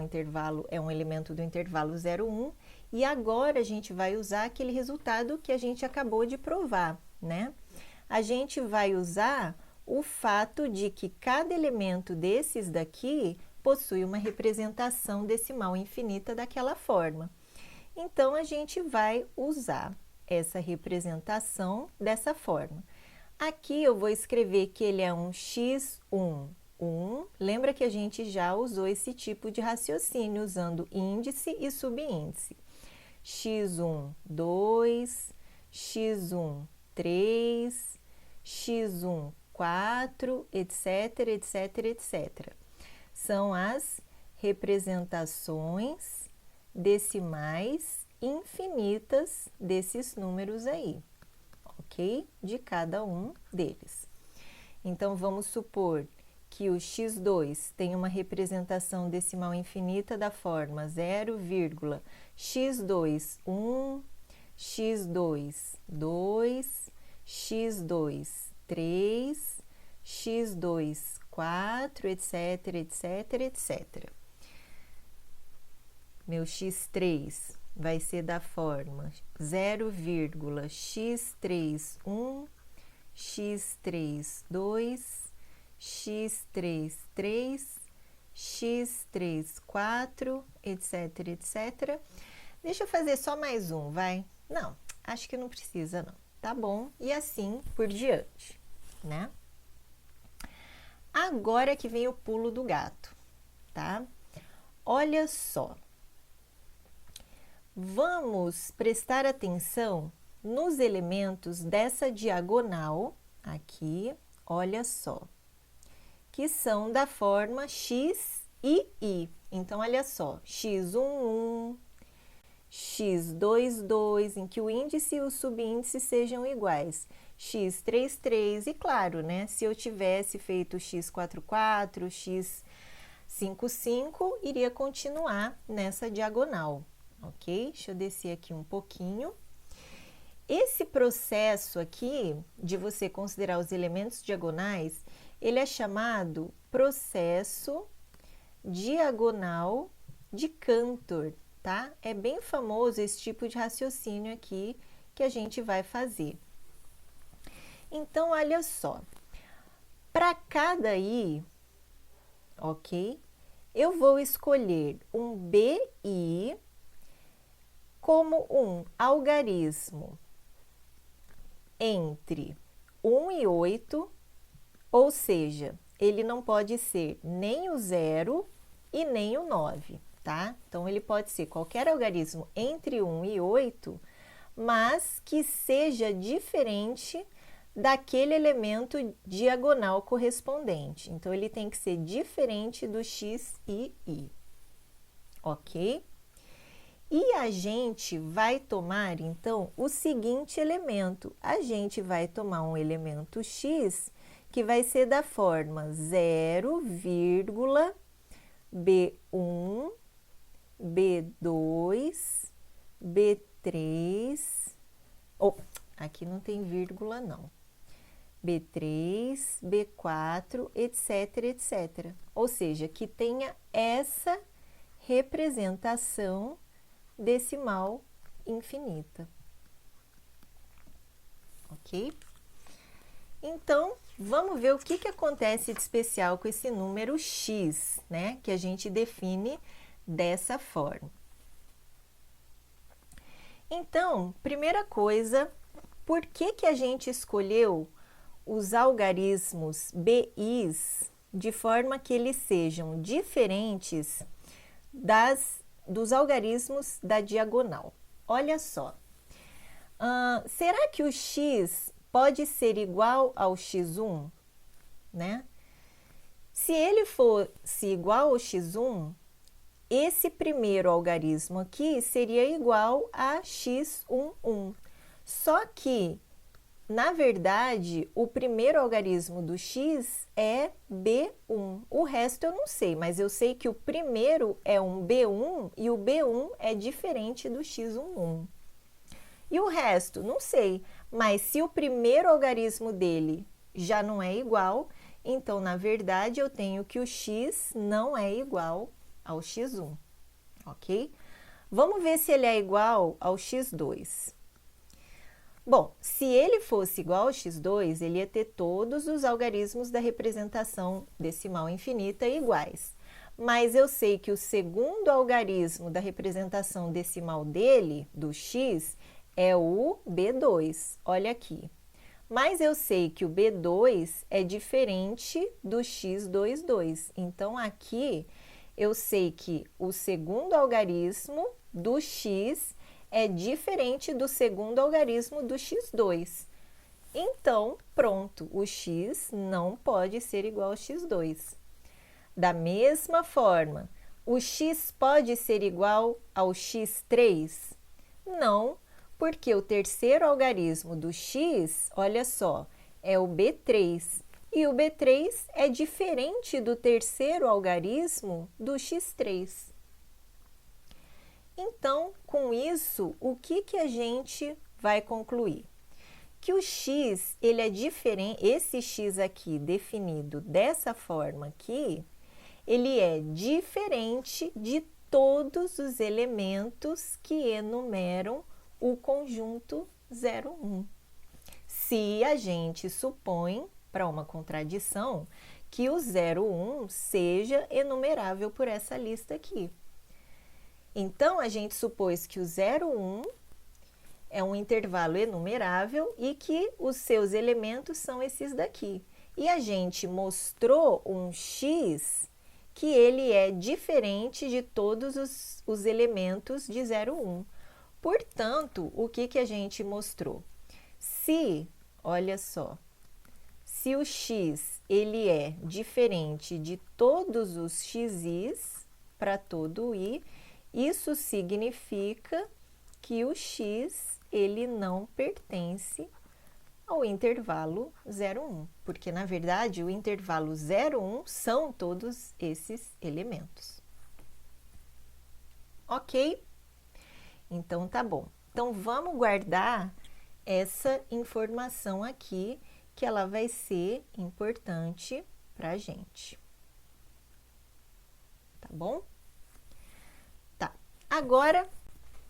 um elemento do intervalo 0, 1, e agora a gente vai usar aquele resultado que a gente acabou de provar, né? A gente vai usar o fato de que cada elemento desses daqui possui uma representação decimal infinita daquela forma. Então, a gente vai usar essa representação dessa forma. Aqui eu vou escrever que ele é um x1, 1. Lembra que a gente já usou esse tipo de raciocínio usando índice e subíndice. x1, 2, x1, 3, x1, 4, etc, etc, etc. São as representações decimais infinitas desses números aí, ok? De cada um deles. Então, vamos supor que o x2 tem uma representação decimal infinita da forma 0,x2, 1, x2, 2, x2, 3, x2, 4, etc, etc, etc. Meu x3 vai ser da forma 0,x3, 1, x3, 2, x3, 3, x3, 4, etc, etc. Deixa eu fazer só mais um, vai? Não, acho que não precisa não, tá bom? E assim por diante, né? Agora que vem o pulo do gato, tá? Olha só. Vamos prestar atenção nos elementos dessa diagonal aqui, olha só, que são da forma x e y. Então, olha só, x1, 1, x2, 2, em que o índice e o subíndice sejam iguais, x3, 3, e claro, né, se eu tivesse feito x4, 4, x5, 5, iria continuar nessa diagonal, ok? Deixa eu descer aqui um pouquinho. Esse processo aqui, de você considerar os elementos diagonais, ele é chamado processo diagonal de Cantor, tá? É bem famoso esse tipo de raciocínio aqui que a gente vai fazer. Então, olha só, para cada i, ok? Eu vou escolher um BI como um algarismo entre 1 e 8, ou seja, ele não pode ser nem o 0 e nem o 9, tá? Então, ele pode ser qualquer algarismo entre 1 e 8, mas que seja diferente daquele elemento diagonal correspondente. Então, ele tem que ser diferente do x e y, ok? E a gente vai tomar, então, o seguinte elemento. A gente vai tomar um elemento x que vai ser da forma 0, B1, B2, B3, aqui não tem vírgula não, B3, B4, etc, etc. Ou seja, que tenha essa representação decimal infinita. Ok? Então, vamos ver o que acontece de especial com esse número x, né? Que a gente define dessa forma. Então, primeira coisa, por que a gente escolheu os algarismos BIs de forma que eles sejam diferentes dos algarismos da diagonal? Olha só, será que o x pode ser igual ao x1, né? Se ele fosse igual ao x1, esse primeiro algarismo aqui seria igual a x11. Só que, na verdade, o primeiro algarismo do x é B1. O resto eu não sei, mas eu sei que o primeiro é um B1 e o B1 é diferente do x11. E o resto, não sei, mas se o primeiro algarismo dele já não é igual, então, na verdade, eu tenho que o x não é igual ao x1, ok? Vamos ver se ele é igual ao x2. Bom, se ele fosse igual ao x2, ele ia ter todos os algarismos da representação decimal infinita iguais. Mas eu sei que o segundo algarismo da representação decimal dele, do x, é o B2, olha aqui. Mas eu sei que o B2 é diferente do x22. Então, aqui, eu sei que o segundo algarismo do x é diferente do segundo algarismo do x2. Então, pronto, o x não pode ser igual ao x2. Da mesma forma, o x pode ser igual ao x3? Não, porque o terceiro algarismo do x, olha só, é o B3. E o B3 é diferente do terceiro algarismo do x3. Então, com isso, o que a gente vai concluir? Que o x, ele é diferente, esse x aqui definido dessa forma aqui, ele é diferente de todos os elementos que enumeram o conjunto 0, 1. Se a gente supõe, para uma contradição, que o 0, 1 seja enumerável por essa lista aqui. Então, a gente supôs que o 0, 1 é um intervalo enumerável e que os seus elementos são esses daqui. E a gente mostrou um x que ele é diferente de todos os elementos de 0, 1. Portanto, o que a gente mostrou? Se, olha só, se o x ele é diferente de todos os xis para todo o i, isso significa que o x ele não pertence ao intervalo 0, 1, porque, na verdade, o intervalo 0, 1 são todos esses elementos. Ok? Então, tá bom. Então, vamos guardar essa informação aqui, que ela vai ser importante para a gente. Tá bom? Tá. Agora,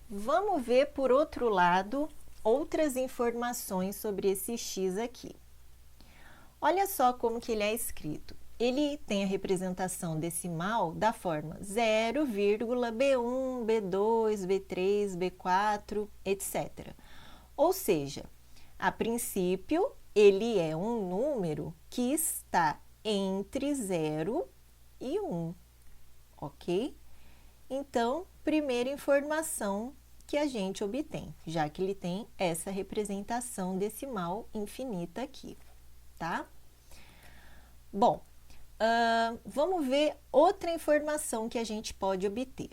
vamos ver, por outro lado, outras informações sobre esse x aqui. Olha só como que ele é escrito. Ele tem a representação decimal da forma 0, B1, B2, B3, B4, etc. Ou seja, a princípio, ele é um número que está entre 0 e 1, ok? Então, primeira informação que a gente obtém, já que ele tem essa representação decimal infinita aqui, tá? Bom, vamos ver outra informação que a gente pode obter.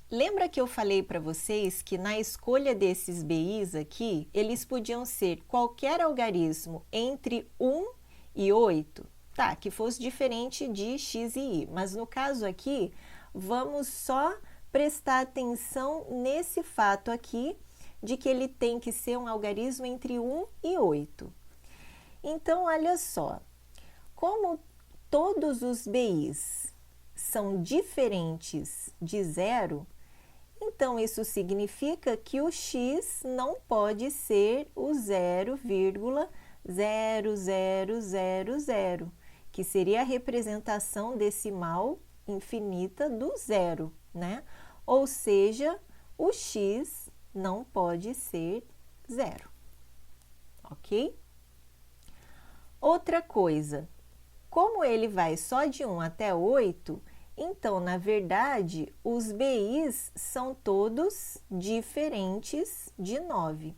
Lembra que eu falei para vocês que na escolha desses BIs aqui, eles podiam ser qualquer algarismo entre 1 e 8? Tá, que fosse diferente de x e y, mas no caso aqui, vamos só prestar atenção nesse fato aqui, de que ele tem que ser um algarismo entre 1 e 8. Então, olha só, como todos os BIs são diferentes de 0, então isso significa que o x não pode ser o 0,0000, que seria a representação decimal infinita do zero, né? Ou seja, o x não pode ser 0, ok? Outra coisa, como ele vai só de 1 até 8, então, na verdade, os BIs são todos diferentes de 9.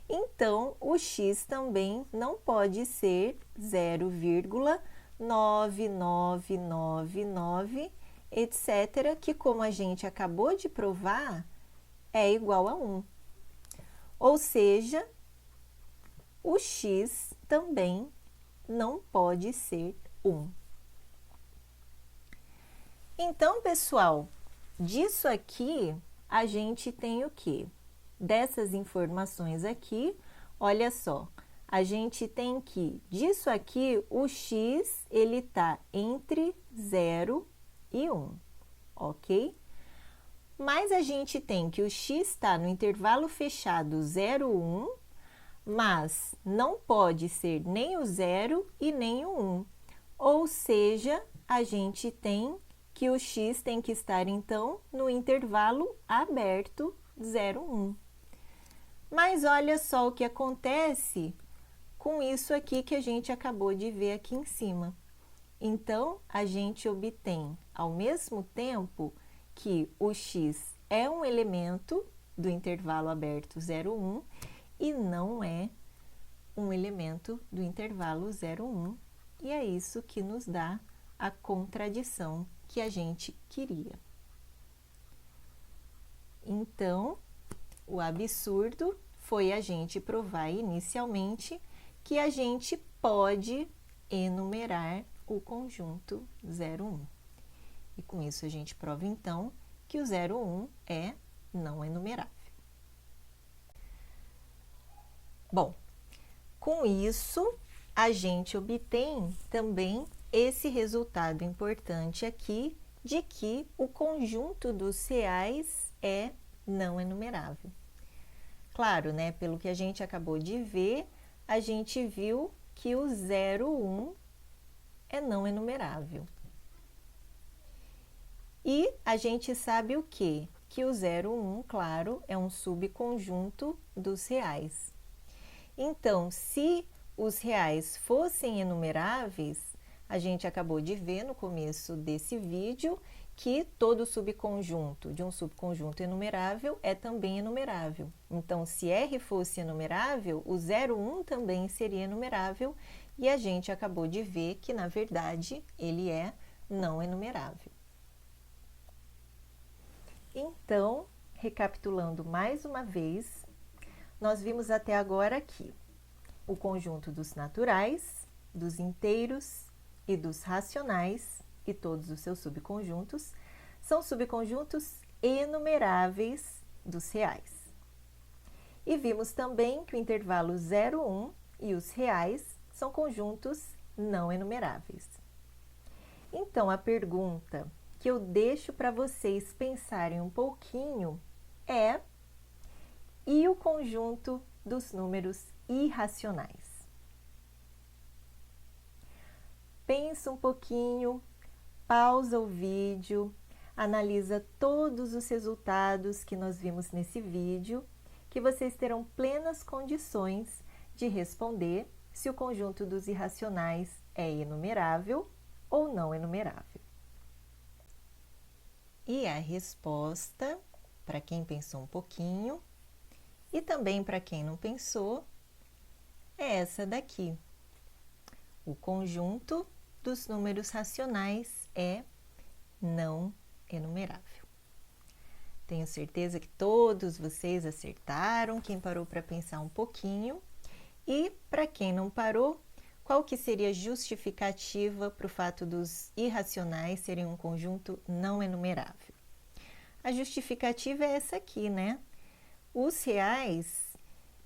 Então, o x também não pode ser 0,9999, etc., que, como a gente acabou de provar, é igual a 1. Ou seja, o x também não pode ser 1. Então, pessoal, disso aqui, a gente tem o quê? Dessas informações aqui, olha só, a gente tem que, disso aqui, o x, ele tá entre 0 e 1, ok? Mas a gente tem que o x está no intervalo fechado 0, 1, mas não pode ser nem o 0 e nem o 1. Ou seja, a gente tem que o x tem que estar, então, no intervalo aberto 0, 1. Mas olha só o que acontece com isso aqui que a gente acabou de ver aqui em cima. Então, a gente obtém, ao mesmo tempo que o x é um elemento do intervalo aberto 0, 1 e não é um elemento do intervalo 0, 1. E é isso que nos dá a contradição que a gente queria. Então, o absurdo foi a gente provar inicialmente que a gente pode enumerar o conjunto 0, 1. E com isso a gente prova, então, que o 0, 1 é não enumerável. Bom, com isso, a gente obtém também esse resultado importante aqui de que o conjunto dos reais é não enumerável. Claro, né? Pelo que a gente acabou de ver, a gente viu que o 0, 1 é não enumerável. E a gente sabe o quê? Que o 0, 1, claro, é um subconjunto dos reais. Então, se os reais fossem enumeráveis, a gente acabou de ver no começo desse vídeo que todo subconjunto de um subconjunto enumerável é também enumerável. Então, se R fosse enumerável, o 0, 1 também seria enumerável, e a gente acabou de ver que, na verdade, ele é não enumerável. Então, recapitulando mais uma vez, nós vimos até agora aqui o conjunto dos naturais, dos inteiros e dos racionais, e todos os seus subconjuntos, são subconjuntos enumeráveis dos reais. E vimos também que o intervalo 0, 1 e os reais são conjuntos não enumeráveis. Então, a pergunta que eu deixo para vocês pensarem um pouquinho é: e o conjunto dos números irracionais? Pensa um pouquinho, pausa o vídeo, analisa todos os resultados que nós vimos nesse vídeo, que vocês terão plenas condições de responder se o conjunto dos irracionais é enumerável ou não enumerável. E a resposta, para quem pensou um pouquinho, e também para quem não pensou, é essa daqui. O conjunto dos números racionais é não enumerável. Tenho certeza que todos vocês acertaram, quem parou para pensar um pouquinho. E para quem não parou, qual que seria a justificativa para o fato dos irracionais serem um conjunto não enumerável? A justificativa é essa aqui, né? Os reais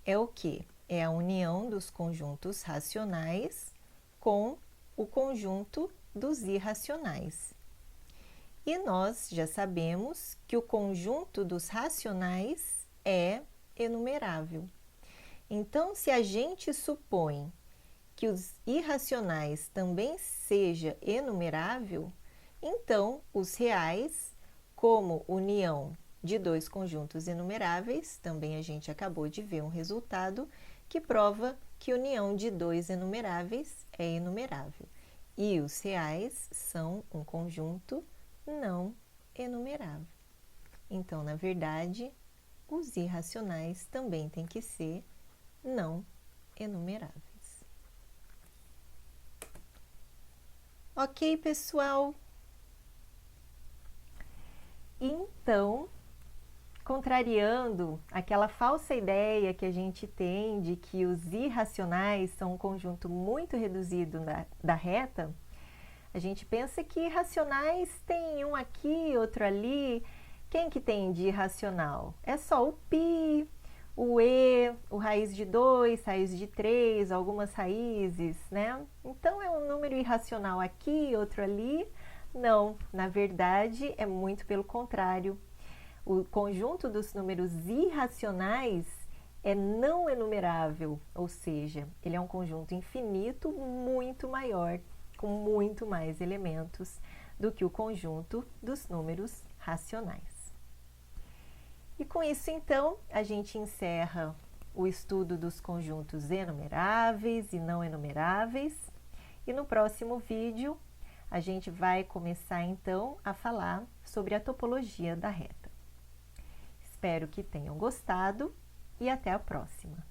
é o quê? É a união dos conjuntos racionais com o conjunto dos irracionais. E nós já sabemos que o conjunto dos racionais é enumerável. Então, se a gente supõe que os irracionais também seja enumerável, então os reais, como união de dois conjuntos enumeráveis, também a gente acabou de ver um resultado que prova que união de dois enumeráveis é enumerável. E os reais são um conjunto não enumerável. Então, na verdade, os irracionais também têm que ser não enumeráveis. Ok, pessoal? Então, contrariando aquela falsa ideia que a gente tem de que os irracionais são um conjunto muito reduzido da reta, a gente pensa que irracionais tem um aqui, outro ali. Quem que tem de irracional? É só o π, o e, o raiz de 2, raiz de 3, algumas raízes, né? Então, é um número irracional aqui, outro ali. Não, na verdade, é muito pelo contrário. O conjunto dos números irracionais é não enumerável, ou seja, ele é um conjunto infinito muito maior, com muito mais elementos do que o conjunto dos números racionais. E com isso, então, a gente encerra o estudo dos conjuntos enumeráveis e não enumeráveis. E no próximo vídeo, a gente vai começar, então, a falar sobre a topologia da reta. Espero que tenham gostado e até a próxima!